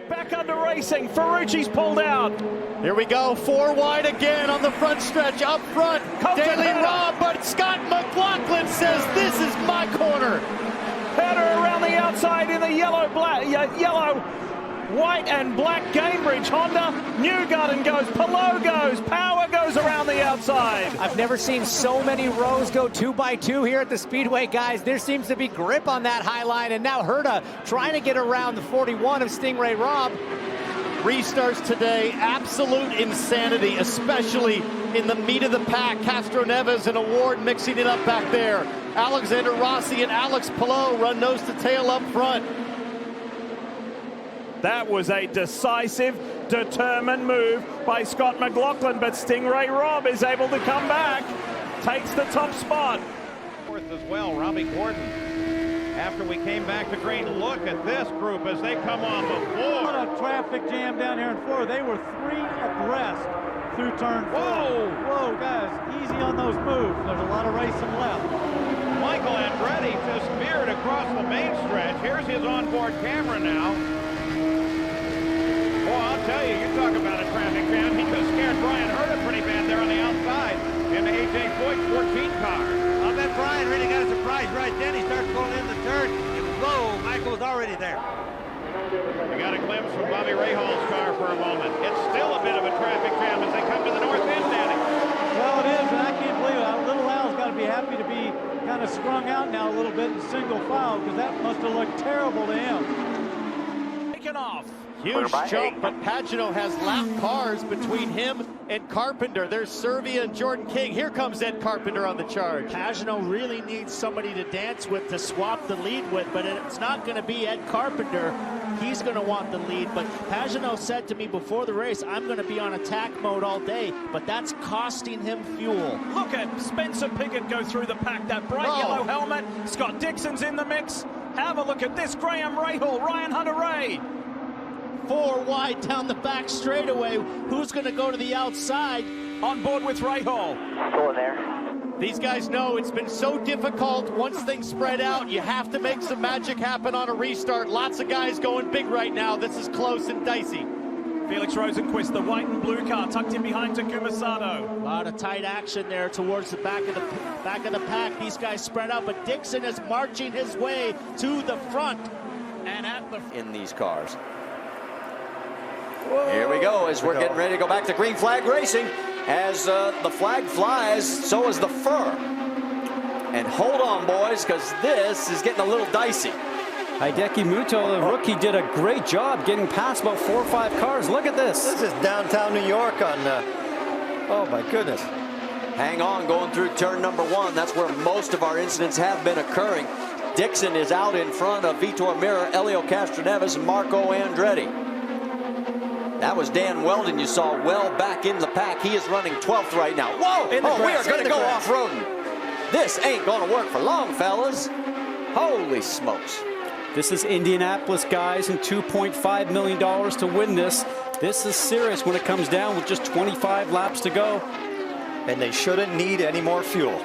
Back under racing, Ferrucci's pulled out. Here we go, 4 wide again on the front stretch, up front. Daily Rob, but Scott McLaughlin says this is my corner. Header around the outside in the yellow, white and black Cambridge Honda. Newgarden goes, Palou goes, Power goes around the outside. I've never seen so many rows go 2 by 2 here at the Speedway, guys. There seems to be grip on that high line, and now Herta trying to get around the 41 of Stingray Rob. Restarts today, absolute insanity, especially in the meat of the pack. Castro Neves and Award mixing it up back there. Alexander Rossi and Alex Palou run nose to tail up front. That was a decisive, determined move by Scott McLaughlin, but Stingray Rob is able to come back, takes the top spot. Fourth as well, Robbie Gordon. After we came back to green, look at this group as they come on the floor. What a traffic jam down here in Florida. They were 3 abreast through turn 4. Whoa, guys, easy on those moves. There's a lot of racing left. Michael Andretti just veered across the main stretch. Here's his onboard camera now. Well, I'll tell you, you talk about a traffic jam. He just scared Brian Herta pretty bad there on the outside in the A.J. Foyt 14 car. I bet Brian really got a surprise right then. He starts pulling in the turn. And whoa, Michael was already there. We got a glimpse from Bobby Rahal's car for a moment. It's still a bit of a traffic jam as they come to the north end, Danny. Well, it is, and I can't believe it. Little Al's got to be happy to be kind of strung out now a little bit in single file, because that must have looked terrible to him. Taken off. Huge jump, but Pagano has lap cars between him and Carpenter. There's Servia and Jordan King. Here comes Ed Carpenter on the charge. Pagano really needs somebody to dance with, to swap the lead with, but it's not going to be Ed Carpenter. He's going to want the lead, but Pagano said to me before the race, I'm going to be on attack mode all day, but that's costing him fuel. Look at Spencer Piggott go through the pack, that bright yellow helmet. Scott Dixon's in the mix. Have a look at this, Graham Rahal, Ryan Hunter-Reay. 4 wide down the back straightaway. Who's going to go to the outside? On board with Rahal. Still there. These guys know it's been so difficult. Once things spread out, you have to make some magic happen on a restart. Lots of guys going big right now. This is close and dicey. Felix Rosenquist, the white and blue car, tucked in behind Takuma Sato. A lot of tight action there towards the back of the pack. These guys spread out, but Dixon is marching his way to the front. And at the in these cars. Whoa. Here we go as we're getting ready to go back to green flag racing. As the flag flies, so is the fur. And hold on, boys, because this is getting a little dicey. Hideki Muto, the rookie, did a great job getting past about 4 or 5 cars. Look at this. This is downtown New York on, oh my goodness. Hang on, going through turn number 1. That's where most of our incidents have been occurring. Dixon is out in front of Vitor Meira, Elio Castroneves, and Marco Andretti. That was Dan Weldon you saw well back in the pack. He is running 12th right now. Whoa! We are going to go off-roading. This ain't going to work for long, fellas. Holy smokes. This is Indianapolis, guys, and $2.5 million to win this. This is serious when it comes down with just 25 laps to go. And they shouldn't need any more fuel.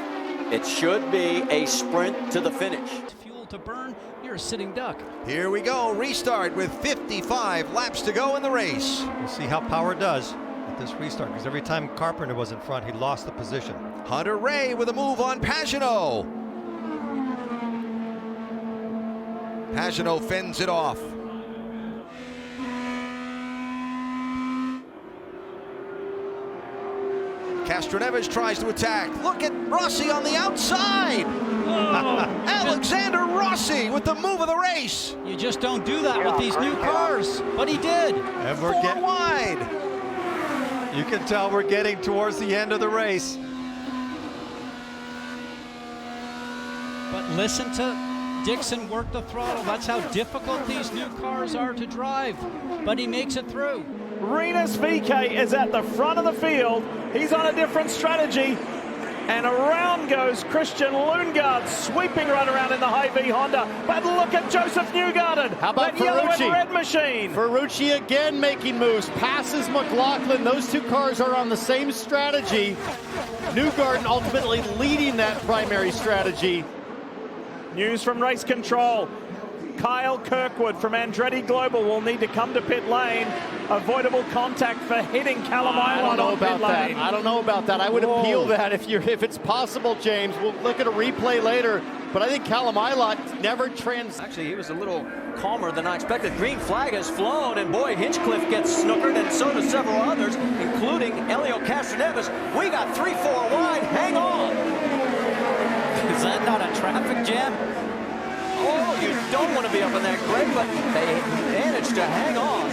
It should be a sprint to the finish. Fuel to burn, you're a sitting duck. Here we go, restart with 55 laps to go in the race. We'll see how Power does at this restart, because every time Carpenter was in front, he lost the position. Hunter-Reay with a move on Pagano. Pagano fends it off. Castroneves tries to attack. Look at Rossi on the outside. Alexander Rossi with the move of the race. You just don't do that with these new cars, but he did. And we're 4 wide. You can tell we're getting towards the end of the race. But listen to Dixon work the throttle. That's how difficult these new cars are to drive, but he makes it through. Rinus VK is at the front of the field. He's on a different strategy. And around goes Christian Lundgaard, sweeping right around in the Hy-Vee Honda. But look at Joseph Newgarden. How about that yellow Ferrucci? and red machine. Ferrucci again making moves, passes McLaughlin. Those 2 cars are on the same strategy. Newgarden ultimately leading that primary strategy. News from race control. Kyle Kirkwood from Andretti Global will need to come to pit lane. Avoidable contact for hitting Callum Eilert on pit lane. I don't know about that. I would appeal that if it's possible, James. We'll look at a replay later. But I think Callum Eilert never Actually, he was a little calmer than I expected. Green flag has flown, and boy, Hinchcliffe gets snookered, and so do several others, including Elio Castroneves. We got 3-4 wide. Hang on. Is that not a traffic jam? Oh, you don't want to be up in that, Greg, but they managed to hang on.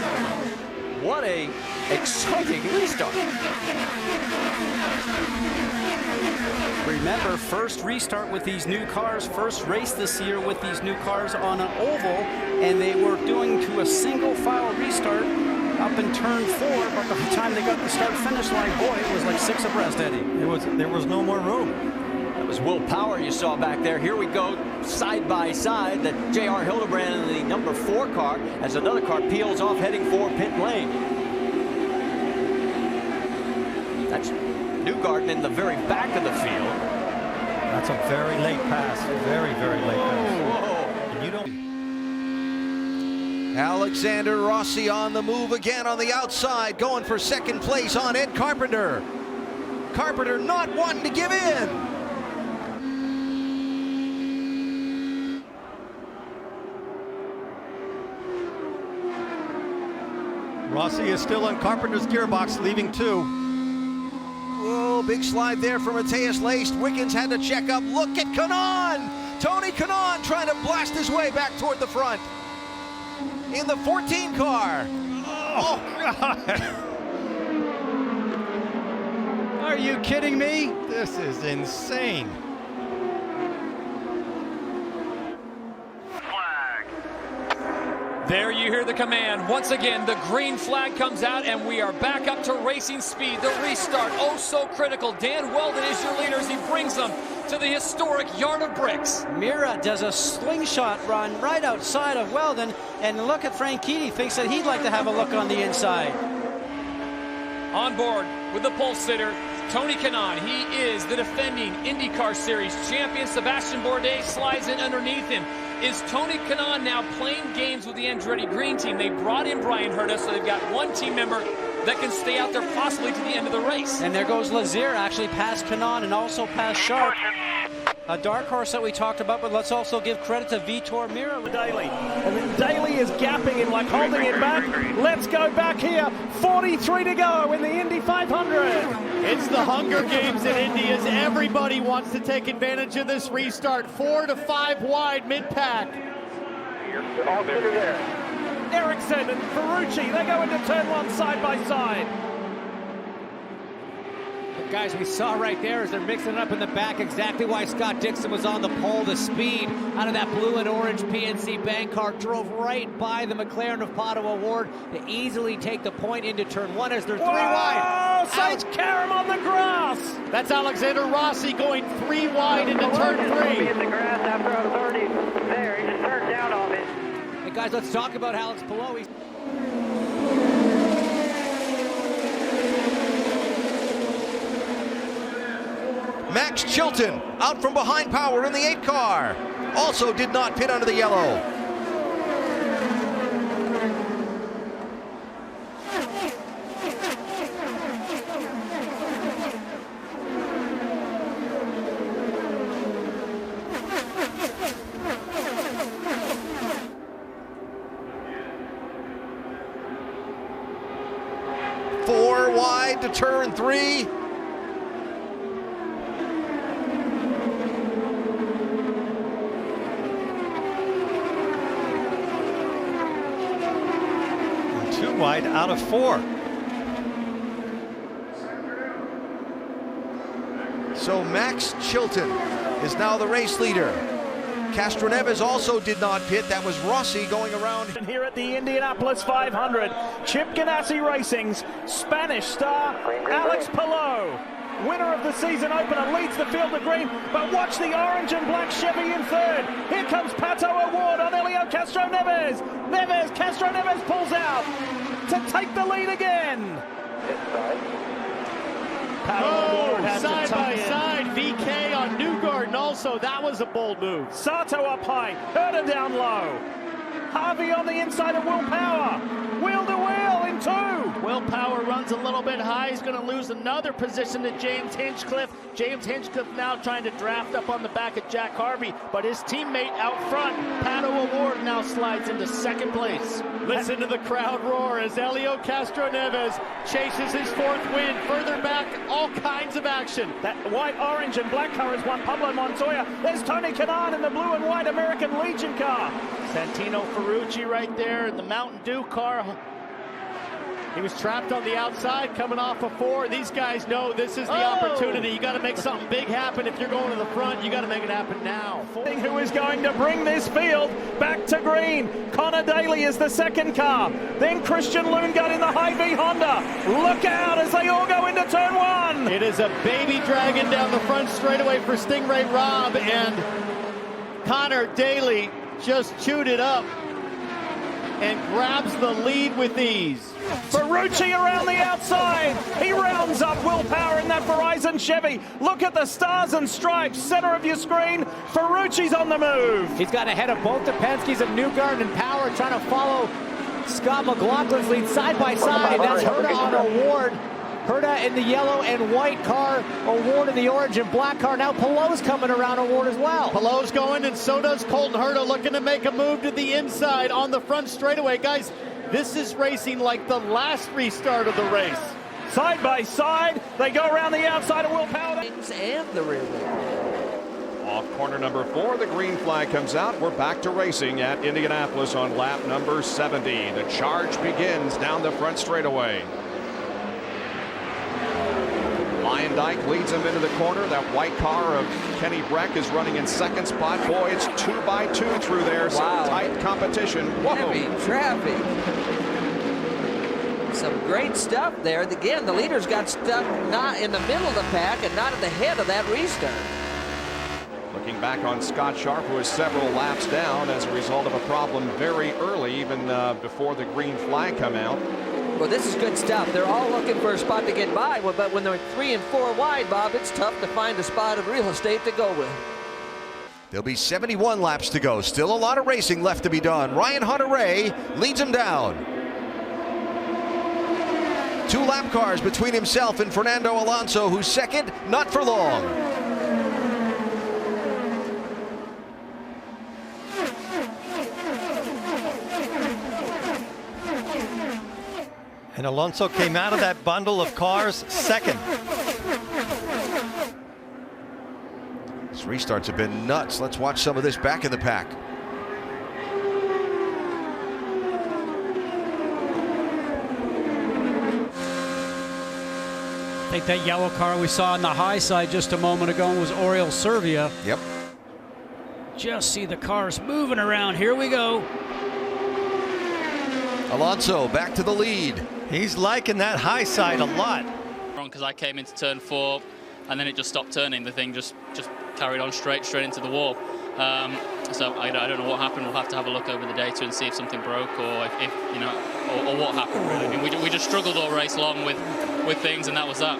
What a exciting restart. Remember, first restart with these new cars, first race this year with these new cars on an oval, and they were doing to a single file restart up in turn 4, but by the time they got the start-finish line, boy, it was like 6 abreast, Eddie. There was no more room. That was Will Power you saw back there. Here we go, side by side. The J.R. Hildebrand in the number 4 car as another car peels off heading for pit lane. That's Newgarden in the very back of the field. That's a very late pass. Very, very late pass. Whoa. And you don't... Alexander Rossi on the move again on the outside, going for second place on Ed Carpenter. Carpenter not wanting to give in. Rossi is still on Carpenter's gearbox, leaving 2. Oh, big slide there for Matthias Laced. Wiggins had to check up. Look at Kanaan. Tony Kanaan trying to blast his way back toward the front. In the 14 car. Oh, God. Are you kidding me? This is insane. There you hear the command. Once again, the green flag comes out, and we are back up to racing speed. The restart, oh so critical. Dan Weldon is your leader as he brings them to the historic Yard of Bricks. Mira does a slingshot run right outside of Weldon, and look at Franchitti, thinks that he'd like to have a look on the inside. On board with the pole sitter, Tony Kanaan. He is the defending IndyCar Series champion. Sebastian Bourdais slides in underneath him. Is Tony Kanaan now playing games with the Andretti Green Team? They brought in Brian Herta, so they've got one team member that can stay out there possibly to the end of the race. And there goes Lazier, actually past Kanaan and also past Sharp. A dark horse that we talked about, but let's also give credit to Vitor Mira. Daly. And then Daly is gapping him, like holding him back. Let's go back here. 43 to go in the Indy 500. It's the Hunger Games in Indy as everybody wants to take advantage of this restart. 4 to 5 wide mid-pack. All clear there. Ericsson and Ferrucci, they go into turn 1 side by side. Guys, we saw right there as they're mixing it up in the back exactly why Scott Dixon was on the pole. The speed out of that blue and orange PNC Bank car drove right by the McLaren of Padua Award to easily take the point into turn 1 as they're 3 wide. Oh, Sage Karam on the grass. That's Alexander Rossi going 3 wide into turn 3. In the grass after a 30 there. He just turned down on it. Hey guys, let's talk about Alex Palou. Max Chilton out from behind Power in the 8 car. Also did not pit under the yellow. Four wide to turn 3. Wide out of 4. So Max Chilton is now the race leader. Castroneves also did not pit. That was Rossi going around. And here at the Indianapolis 500, Chip Ganassi Racing's Spanish star, Alex Palou. Winner of the season opener, leads the field to green, but watch the orange and black Chevy in 3rd. Here comes Pato Award on Elio Castroneves. Castroneves pulls out to take the lead again. Oh, side by side, VK on Newgarden also. That was a bold move. Sato up high, Herta down low. Harvey on the inside of Will Power. Wheel to wheel in 2. Will Power runs a little bit high. He's going to lose another position to James Hinchcliffe. James Hinchcliffe now trying to draft up on the back of Jack Harvey, but his teammate out front, Pato O'Ward, now slides into second place. Listen to the crowd roar as Helio Castroneves chases his 4th win. Further back, all kinds of action. That white, orange, and black car has won Pablo Montoya. There's Tony Kanaan in the blue and white American Legion car. Santino Ferrucci right there in the Mountain Dew car. He was trapped on the outside coming off a 4. These guys know this is the opportunity. You got to make something big happen. If you're going to the front, you got to make it happen now. Who is going to bring this field back to green? Connor Daly is the second car. Then Christian Lundgaard in the Hy-Vee Honda. Look out as they all go into turn 1. It is a baby dragon down the front straightaway for Stingray Robb, and Connor Daly just chewed it up and grabs the lead with ease. Ferrucci around the outside. He rounds up Will Power in that Verizon Chevy. Look at the stars and stripes, center of your screen. Ferrucci's on the move. He's got ahead of both the Penske's of Newgarden and Power, trying to follow Scott McLaughlin's lead side by side. And that's Herta on O'Ward. Herta in the yellow and white car, O'Ward in the orange and black car. Now Pallot's coming around O'Ward as well. Pallot's going, and so does Colton Herta, looking to make a move to the inside on the front straightaway. Guys, this is racing like the last restart of the race. Side by side, they go around the outside of Will Power. And the rear wheel. Off corner number 4, the green flag comes out. We're back to racing at Indianapolis on lap number 70. The charge begins down the front straightaway. Lion Dyke leads him into the corner. That white car of Kenny Breck is running in second spot. Boy, it's 2x2 through there. Some tight competition. Whoa. Heavy traffic. Some great stuff there. Again, the leaders got stuck not in the middle of the pack and not at the head of that restart. Looking back on Scott Sharp, who is several laps down as a result of a problem very early, even before the green flag come out. Well, this is good stuff. They're all looking for a spot to get by, but when they're 3 and 4 wide, Bob, it's tough to find a spot of real estate to go with. There'll be 71 laps to go. Still a lot of racing left to be done. Ryan Hunter-Ray leads him down. 2 lap cars between himself and Fernando Alonso, who's second, not for long. And Alonso came out of that bundle of cars second. These restarts have been nuts. Let's watch some of this back in the pack. I think that yellow car we saw on the high side just a moment ago was Oriol Servia. Yep. Just see the cars moving around. Here we go. Alonso back to the lead. He's liking that high side a lot. Because I came into turn 4 and then it just stopped turning. The thing just carried on straight into the wall. So I don't know what happened. We'll have to have a look over the data and see if something broke or if you know, or what happened really. I mean, we just struggled all race long with things, and that was that.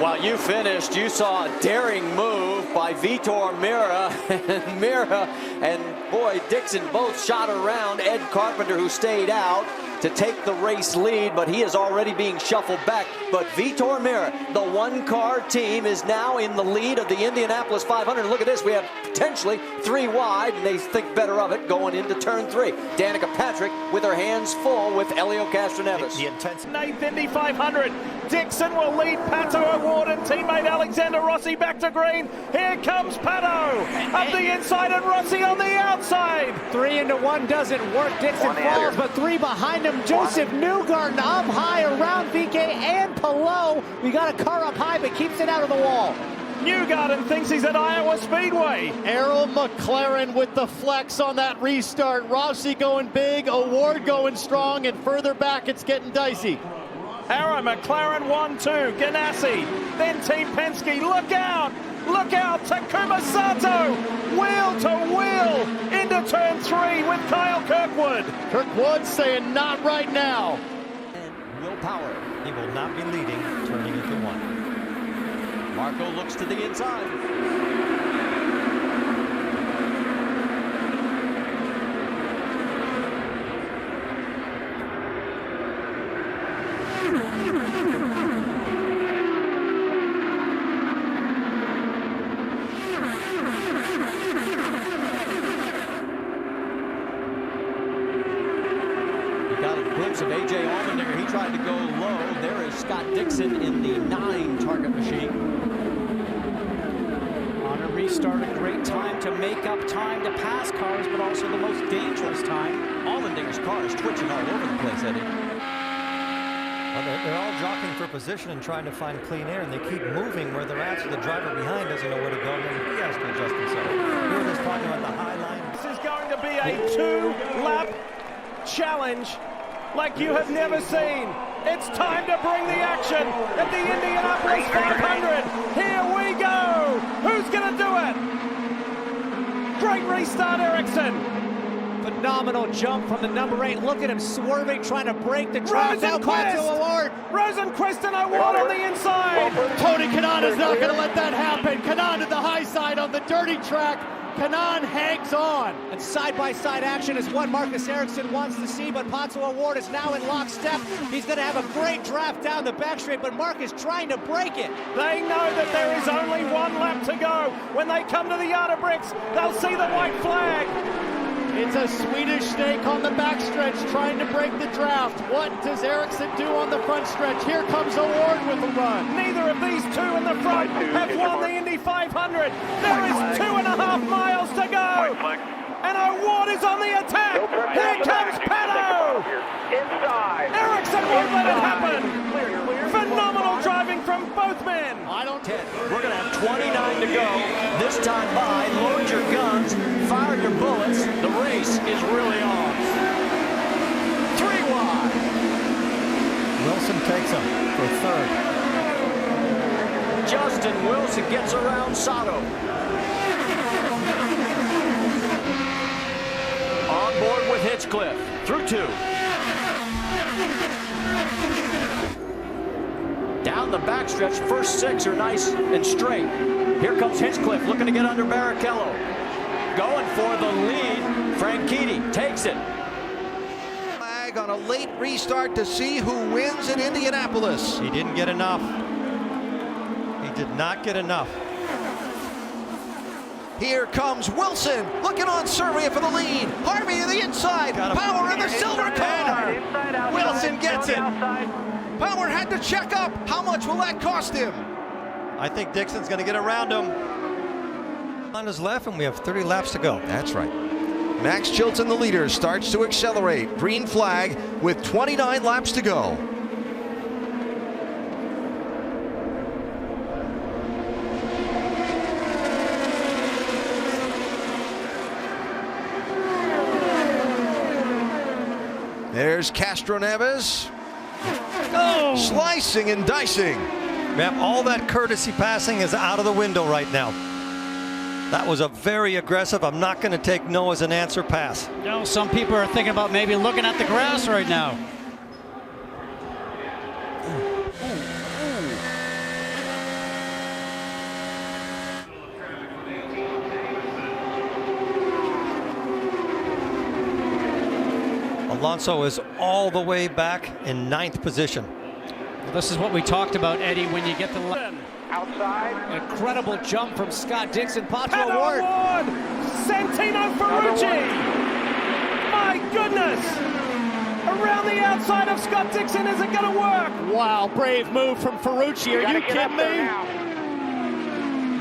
While you finished, you saw a daring move by Vitor Meira, and Meira and boy Dixon both shot around Ed Carpenter, who stayed out to take the race lead, but he is already being shuffled back. But Vitor Meira, the one-car team, is now in the lead of the Indianapolis 500. Look at this, we have potentially 3 wide, and they think better of it going into turn 3. Danica Patrick with her hands full with Helio Castroneves. The intense 9th Indy 500. Dixon will lead Pato O'Ward and teammate Alexander Rossi back to green. Here comes Pato up the inside and Rossi on the outside. 3 into 1 doesn't work. Dixon falls, but 3 behind him. Joseph Newgarden up high around VK and Palou. We got a car up high, but keeps it out of the wall. Newgarden thinks he's at Iowa Speedway. Errol McLaren with the flex on that restart. Rossi going big, O'Ward going strong, and further back it's getting dicey. Arrow McLaren 1-2, Ganassi, then Team Penske, look out, Takuma Sato, wheel to wheel into turn 3 with Kyle Kirkwood. Kirkwood saying not right now. And Will Power. He will not be leading, turning into 1. Marco looks to the inside. glimpse of A.J. Allmendinger. He tried to go low. There is Scott Dixon in the 9 target machine. On a restart, a great time to make up time to pass cars, but also the most dangerous time. Allmendinger's car is twitching all over the place, Eddie. Well, they're all jockeying for position and trying to find clean air, and they keep moving where they're at, so the driver behind doesn't know where to go, and then he has to adjust himself. Here it is talking about the high line. This is going to be a 2-lap challenge like you have never seen. It's time to bring the action at the Indianapolis 500. Here we go. Who's going to do it? Great restart, Ericsson. Phenomenal jump from the number 8. Look at him swerving, trying to break the track. Rosenquist and Award on the inside. Tony Kanaan is not going to let that happen. Kanaan to the high side on the dirty track. Kanaan hangs on. And side-by-side action is what Marcus Ericsson wants to see, but Pato Award is now in lockstep. He's going to have a great draft down the back straight, but Mark is trying to break it. They know that there is only 1 lap to go. When they come to the yard of bricks, they'll see the white flag. It's a Swedish snake on the backstretch trying to break the draft. What does Ericsson do on the front stretch? Here comes Award with a run. Neither of these two in the front have won the Indy 500. There is 2.5 miles to go. And Award is on the attack. Here comes Pato. Ericsson won't let it happen. Phenomenal driving from both men. We're going to have 29 to go. This time by, load your guns, fire your bullets. The race is really on. 3 wide. Wilson takes him for 3rd. Justin Wilson gets around Sato. On board with Hinchcliffe through 2. Down the backstretch, first 6 are nice and straight. Here comes Hinchcliffe looking to get under Barrichello. Going for the lead. Franchitti takes it. Flag on a late restart to see who wins in Indianapolis. He didn't get enough. He did not get enough. Here comes Wilson, looking on Serbia for the lead. Harvey to the inside. Power in the silver car. Wilson gets it. Power had to check up. How much will that cost him? I think Dixon's going to get around him. On his left, and we have 30 laps to go. That's right. Max Chilton, the leader, starts to accelerate. Green flag with 29 laps to go. There's Castroneves. Oh. Slicing and dicing. Yep, all that courtesy passing is out of the window right now. That was a very aggressive, I'm not going to take no as an answer pass. You know, some people are thinking about maybe looking at the grass right now. Alonso is all the way back in 9th position. This is what we talked about, Eddie, when you get to the outside. Incredible jump from Scott Dixon. Pato Award. Santino Ferrucci. My goodness. Around the outside of Scott Dixon. Is it going to work? Wow, brave move from Ferrucci. Are you kidding me?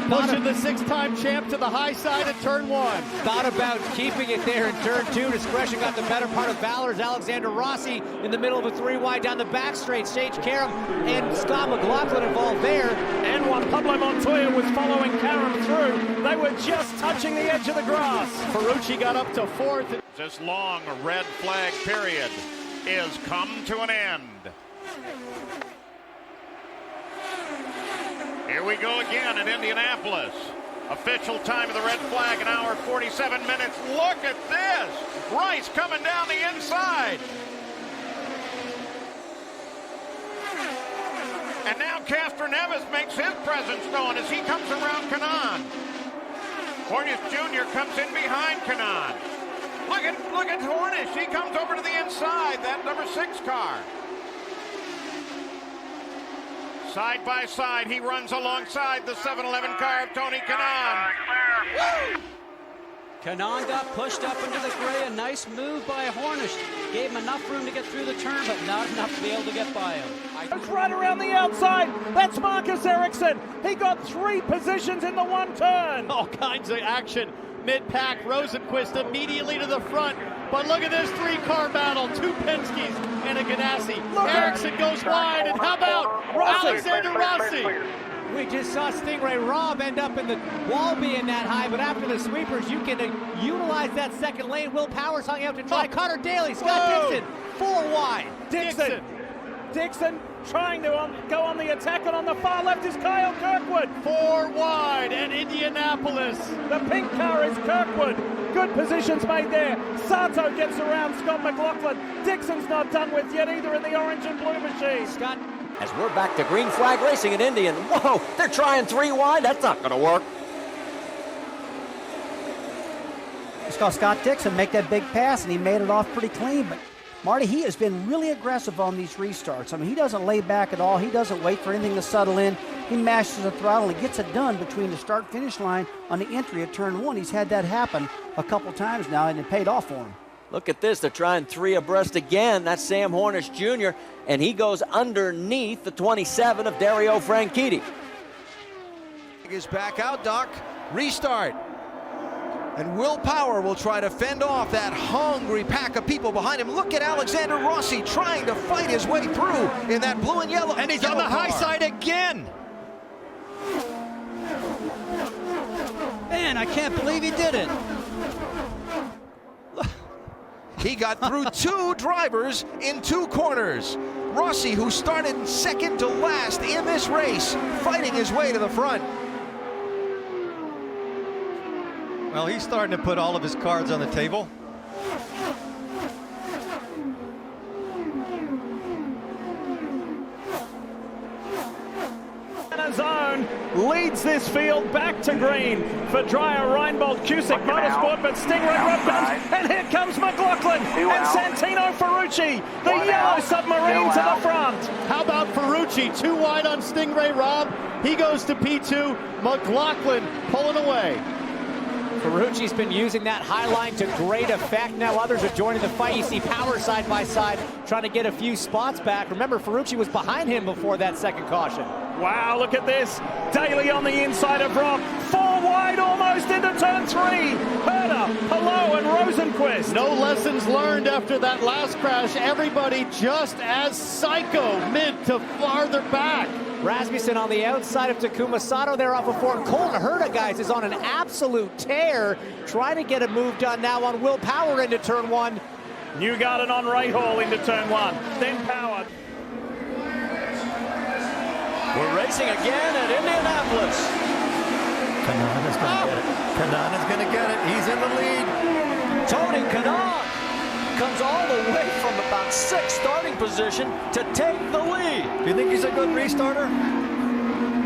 Pushing the 6-time champ to the high side of turn 1. Thought about keeping it there in turn 2. Discretion got the better part of Valor's Alexander Rossi in the middle of a 3 wide down the back straight. Sage Karam and Scott McLaughlin involved there. And while Pablo Montoya was following Karam through, they were just touching the edge of the grass. Ferrucci got up to 4th. This long red flag period is come to an end. Here we go again in Indianapolis. Official time of the red flag, 1 hour, 47 minutes. Look at this. Rice coming down the inside. And now Castroneves makes his presence known as he comes around Kanaan. Hornish Jr. comes in behind Kanaan. Look at Hornish. He comes over to the inside, that number 6 car. Side by side, he runs alongside the 7-Eleven car of Tony Kanaan. Kanaan got pushed up into the gray. A nice move by Hornish. Gave him enough room to get through the turn, but not enough to be able to get by him. It's right around the outside. That's Marcus Ericsson. He got 3 positions in the one turn. All kinds of action. Mid-pack, Rosenquist immediately to the front. But look at this 3-car battle. 2 Penske's and a Ganassi. Ericsson goes wide, and how about Alexander Rossi? We just saw Stingray Robb end up in the wall being that high, but after the sweepers, you can utilize that second lane. Will Powers hung out to try. Connor Daly, Scott Dixon, 4 wide. Dixon trying to go on the attack, and on the far left is Kyle Kirkwood. 4 wide at Indianapolis. The pink car is Kirkwood. Good positions made there. Sato gets around Scott McLaughlin. Dixon's not done with yet either in the orange and blue machine. Scott. As we're back to green flag racing in Indy, and whoa, they're trying 3 wide. That's not going to work. We saw Scott Dixon make that big pass, and he made it off pretty clean. But Marty, he has been really aggressive on these restarts. I mean, he doesn't lay back at all. He doesn't wait for anything to settle in. He mashes the throttle and gets it done between the start-finish line on the entry at turn 1. He's had that happen a couple times now, and it paid off for him. Look at this. They're trying 3 abreast again. That's Sam Hornish Jr., and he goes underneath the 27 of Dario Franchitti. Is back out, Doc. Restart. And Will Power will try to fend off that hungry pack of people behind him. Look at Alexander Rossi trying to fight his way through in that blue and yellow. And he's on the high side again. Man, I can't believe he did it. He got through 2 drivers in 2 corners. Rossi, who started second to last in this race, fighting his way to the front. Well, he's starting to put all of his cards on the table. Zone leads this field back to green for Dreyer, Reinbold, Cusick Motorsport, but Stingray Robb comes, and here comes McLaughlin and Santino Ferrucci, the yellow submarine to the front. How about Ferrucci? 2 wide on Stingray Robb. He goes to P2. McLaughlin pulling away. Ferrucci's been using that high line to great effect. Now others are joining the fight. You see Power side by side trying to get a few spots back. Remember, Ferrucci was behind him before that second caution. Wow, look at this. Daly on the inside of Robb. 4 wide almost into turn 3. Herder, Palou, and Rosenquist. No lessons learned after that last crash. Everybody just as psycho mid to farther back. Rasmussen on the outside of Takuma Sato there off of Ford. Colton Herta, guys, is on an absolute tear. Trying to get a move done now on Will Power into turn 1. Newgarden on Ray Hall into turn 1. Then Power. We're racing again at Indianapolis. Kanaan is going to get it. Kanaan is going to get it. He's in the lead. Tony Kanaan comes all the way from about 6th starting position to take the lead. Do you think he's a good restarter?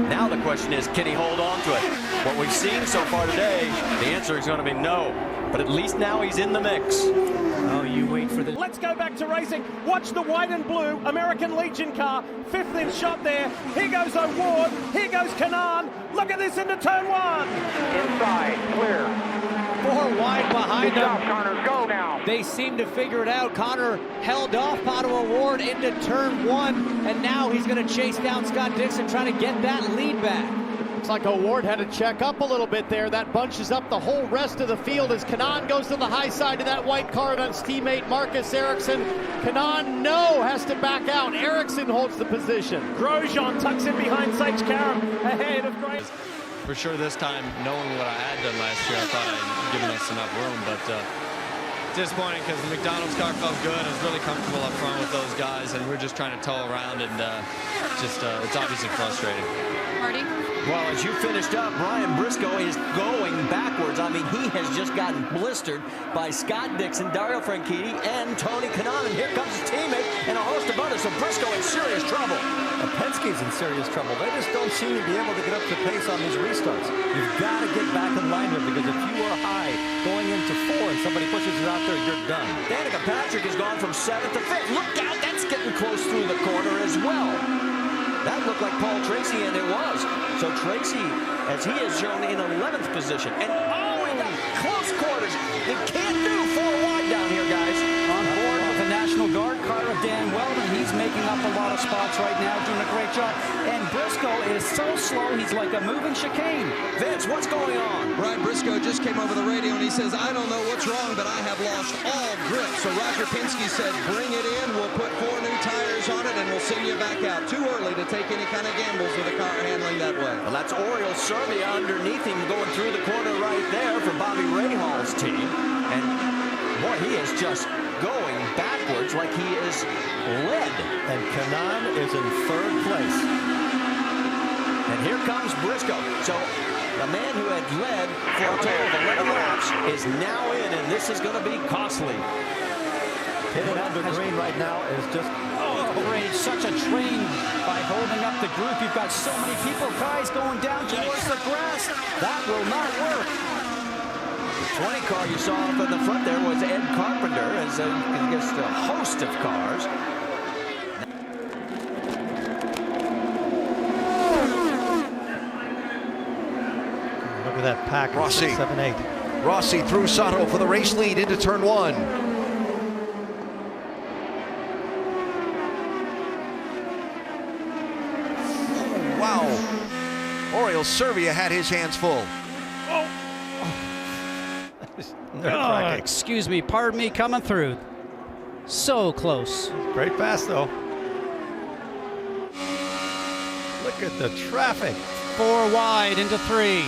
Now the question is, can he hold on to it? What we've seen so far today, the answer is going to be no. But at least now he's in the mix. Oh, you wait for the... Let's go back to racing. Watch the white and blue American Legion car. 5th in shot there. Here goes O'Ward. Here goes Kanaan. Look at this into turn 1. Inside, clear. 4 wide behind them. Connor, go now. They seem to figure it out. Connor held off Pato O'Ward into turn 1, and now he's going to chase down Scott Dixon, trying to get that lead back. Looks like O'Ward had to check up a little bit there. That bunches up the whole rest of the field as Kanaan goes to the high side of that white car on his teammate Marcus Ericsson. Kanaan, has to back out. Ericsson holds the position. Grosjean tucks in behind Sage Karam ahead of Gray. For sure this time, knowing what I had done last year, I thought I'd given us enough room, but disappointing because the McDonald's car felt good. I was really comfortable up front with those guys, and we're just trying to tow around, and it's obviously frustrating. Marty? Well, as you finished up, Brian Briscoe is going backwards. I mean, he has just gotten blistered by Scott Dixon, Dario Franchitti, and Tony Kanaan. And here comes his teammate and a host of others. So Briscoe in serious trouble. Penske's in serious trouble. They just don't seem to be able to get up to pace on these restarts. You've got to get back in line here, because if you are high going into 4 and somebody pushes you out there, you're done. Danica Patrick has gone from 7th to 5th. Look out, that's getting close through the corner as well. That looked like Paul Tracy, and it was. So Tracy, as he has shown, in 11th position. And he got close quarters. You can't do 4 wide down here, guys. On board with the National Guard car of Dan Weldon. He's making up a lot of spots right now, doing a great job. And Briscoe is so slow, he's like a moving chicane. Vince, what's going on? Ryan Briscoe just came over the radio and he says, I don't know what's wrong, but I have lost all grip. So Roger Penske said, bring it in. We'll put 4 new tires on it and we'll send you back out. Too early to take any kind of gambles with a car handling that way. Well, that's Oriol Servia underneath him going through the corner right there for Bobby Rahaal's team. And boy, he is just going backwards like he is led. And Kanaan is in 3rd place. And here comes Briscoe. So the man who had led for a total of 11 laps is now in, and this is going to be costly. Hitting under green right now is just... Great, such a train by holding up the group. You've got so many people, guys, going down towards the grass. That will not work. The 20 car you saw up in the front there was Ed Carpenter as against a host of cars. Look at that pack. Rossi. 7-8. Rossi through Sato for the race lead into turn 1. Wow. Oriol Servia had his hands full. Oh, excuse me, pardon me, coming through. So close. Great pass, though. Look at the traffic. 4 wide into 3.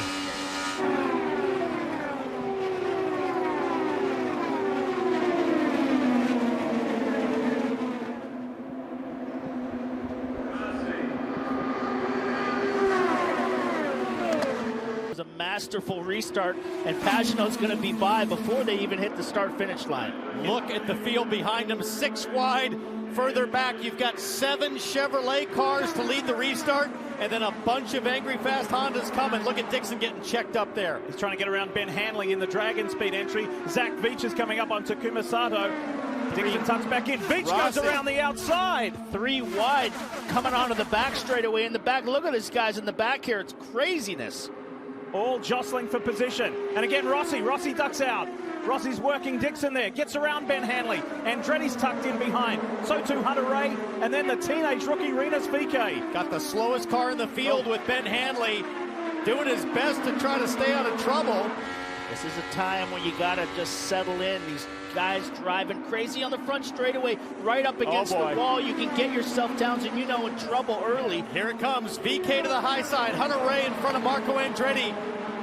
A masterful restart, and Pagenaud's going to be by before they even hit the start-finish line. Look at the field behind him, 6 wide. Further back, you've got 7 Chevrolet cars to lead the restart, and then a bunch of angry fast Hondas coming. Look at Dixon getting checked up there. He's trying to get around Ben Hanley in the Dragon Speed entry. Zach Veach is coming up on Takuma Sato. Dixon tucks back in. Veach goes around the outside. 3 wide coming onto the back straightaway in the back. Look at these guys in the back here. It's craziness. All jostling for position. And again, Rossi ducks out. Rossi's working Dixon there. Gets around Ben Hanley. Andretti's tucked in behind. So too Hunter Ray. And then the teenage rookie Rinus VeeKay. Got the slowest car in the field with Ben Hanley doing his best to try to stay out of trouble. This is a time when you got to just settle in. These guys driving crazy on the front straightaway, right up against the wall. You can get yourself down, so you know in trouble early. Here it comes. VeeKay to the high side. Hunter Ray in front of Marco Andretti.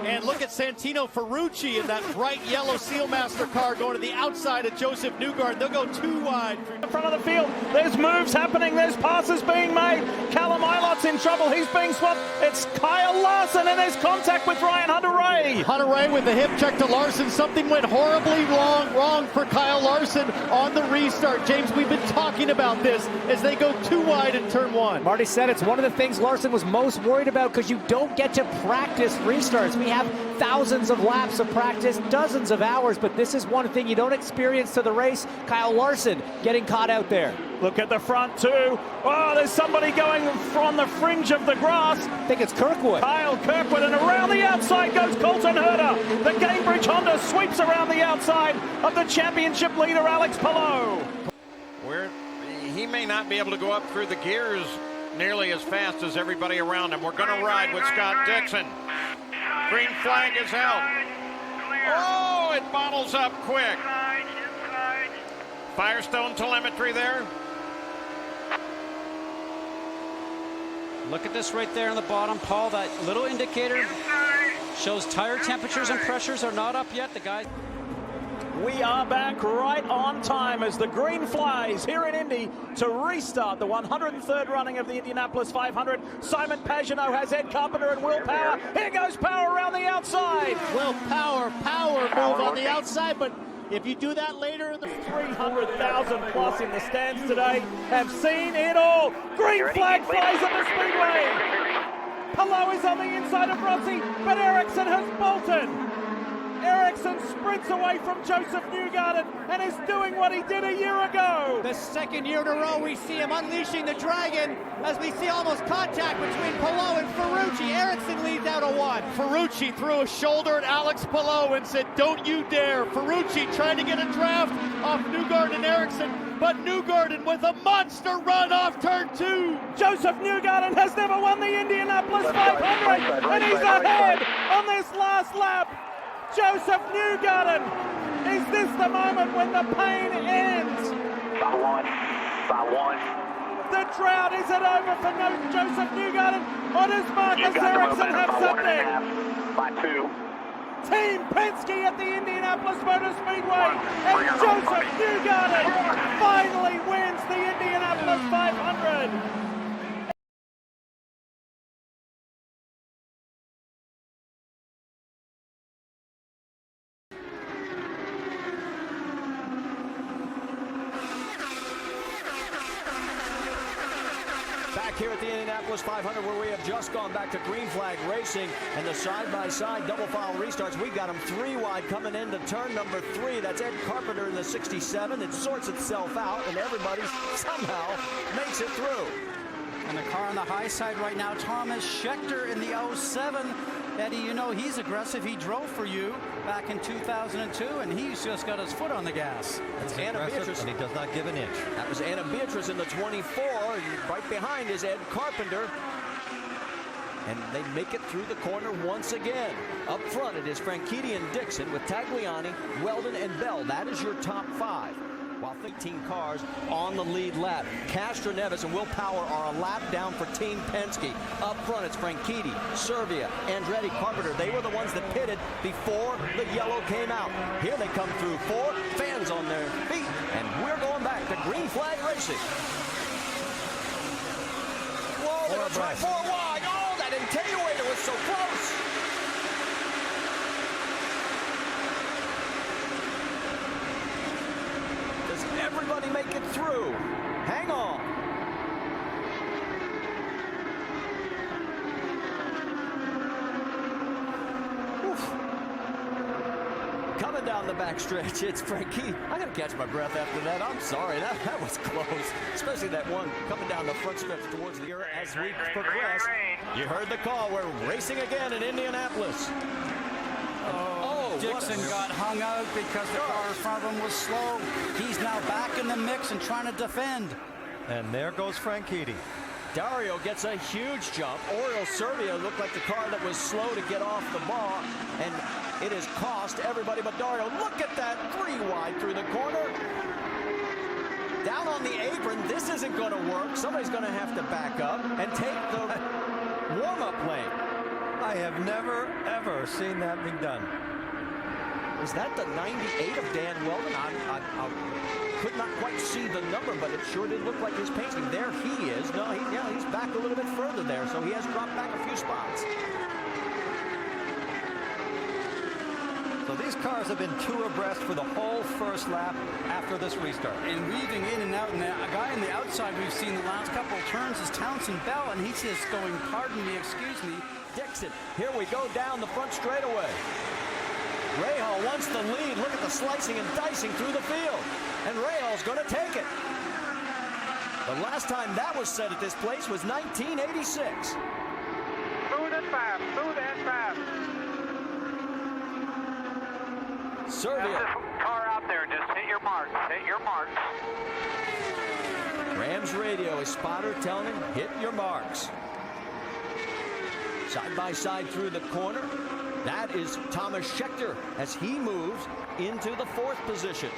And look at Santino Ferrucci in that bright yellow Sealmaster car going to the outside of Joseph Newgarden. They'll go 2 wide. In front of the field, there's moves happening, there's passes being made. Callum Eilot's in trouble, he's being swapped. It's Kyle Larson, and there's contact with Ryan Hunter Ray. Hunter Ray with the hip check to Larson. Something went horribly wrong for Kyle Larson on the restart. James, we've been talking about this as they go 2 wide in turn 1. Marty said it's one of the things Larson was most worried about because you don't get to practice restarts. We have thousands of laps of practice, dozens of hours, but this is one thing you don't experience to the race. Kyle Larson getting caught out there. Look at the front too. Oh, there's somebody going from the fringe of the grass. I think it's Kirkwood. Kyle Kirkwood, and around the outside goes Colton Herter. The Gamebridge Honda sweeps around the outside of the championship leader, Alex Palou. He may not be able to go up through the gears nearly as fast as everybody around him. We're going to ride with Scott Dixon. Green flag is out. Oh, it bottles up quick. Firestone telemetry there. Look at this right there on the bottom, Paul. That little indicator shows tire temperatures and pressures are not up yet. The guy. We are back right on time as the green flies here in Indy to restart the 103rd running of the Indianapolis 500. Simon Pagenaud has Ed Carpenter and Will Power. Here goes Power around the outside. Will Power move on the outside, but if you do that later in the 300,000 plus in the stands today have seen it all. Green flag flies at the speedway. Palou is on the inside of Rossi, but Ericsson has bolted. Ericsson sprints away from Joseph Newgarden and is doing what he did a year ago. The second year in a row we see him unleashing the dragon as we see almost contact between Palou and Ferrucci. Ericsson leads out a 1. Ferrucci threw a shoulder at Alex Palou and said, "Don't you dare." Ferrucci trying to get a draft off Newgarden and Ericsson, but Newgarden with a monster run off turn 2. Joseph Newgarden has never won the Indianapolis 500, and he's ahead on this last lap. Joseph Newgarden, is this the moment when the pain ends? By one. The drought, is it over for Joseph Newgarden, or does Marcus Ericsson have something? By 2. Team Penske at the Indianapolis Motor Speedway, and Joseph Newgarden finally wins the Indianapolis 500. Back here at the Indianapolis 500, where we have just gone back to green flag racing and the side-by-side double file restarts. We got them 3 wide coming into turn number 3. That's Ed Carpenter in the 67. It sorts itself out, and everybody somehow makes it through. And the car on the high side right now, Thomas Schechter in the 07. Eddie, you know he's aggressive. He drove for you back in 2002, and he's just got his foot on the gas. That's Anna Beatrice, and he does not give an inch. That was Anna Beatrice in the 24. Right behind is Ed Carpenter. And they make it through the corner once again. Up front, it is Franchitti and Dixon with Tagliani, Weldon, and Bell. That is your top 5. While 13 cars on the lead lap. Castro Neves and Will Power are a lap down for Team Penske. Up front, it's Franchitti, Servia, Andretti, Carpenter. They were the ones that pitted before the yellow came out. Here they come through 4, fans on their feet, and we're going back to green flag racing. Whoa, they're going to try 4 wide. Oh, that attenuator was so close. Everybody make it through. Hang on. Oof. Coming down the backstretch, it's Franchitti. I gotta catch my breath after that. I'm sorry, that was close. Especially that one coming down the front stretch towards the air as we progress. You heard the call. We're racing again in Indianapolis. Dixon got hung out because the car in front of him was slow. He's now back in the mix and trying to defend. And there goes Franchitti. Dario gets a huge jump. Oriol Servia looked like the car that was slow to get off the bar, and it has cost everybody but Dario. Look at that, 3 wide through the corner. Down on the apron, this isn't going to work. Somebody's going to have to back up and take the warm-up lane. I have never, ever seen that being done. Is that the 98 of Dan Weldon? I could not quite see the number, but it sure did look like his painting. There he is. No, he's back a little bit further there, so he has dropped back a few spots. So these cars have been 2 abreast for the whole first lap after this restart. And weaving in and out, and a guy on the outside we've seen the last couple of turns is Townsend Bell, and he's just going, pardon me, excuse me. Dixon, here we go down the front straightaway. Rahal wants the lead. Look at the slicing and dicing through the field. And Rahal's going to take it. The last time that was said at this place was 1986. Smooth and fast, smooth and fast. Servia. This car out there, just hit your marks, hit your marks. Rams radio, his spotter telling him, hit your marks. Side by side through the corner. That is Thomas Schechter as he moves into the 4th position.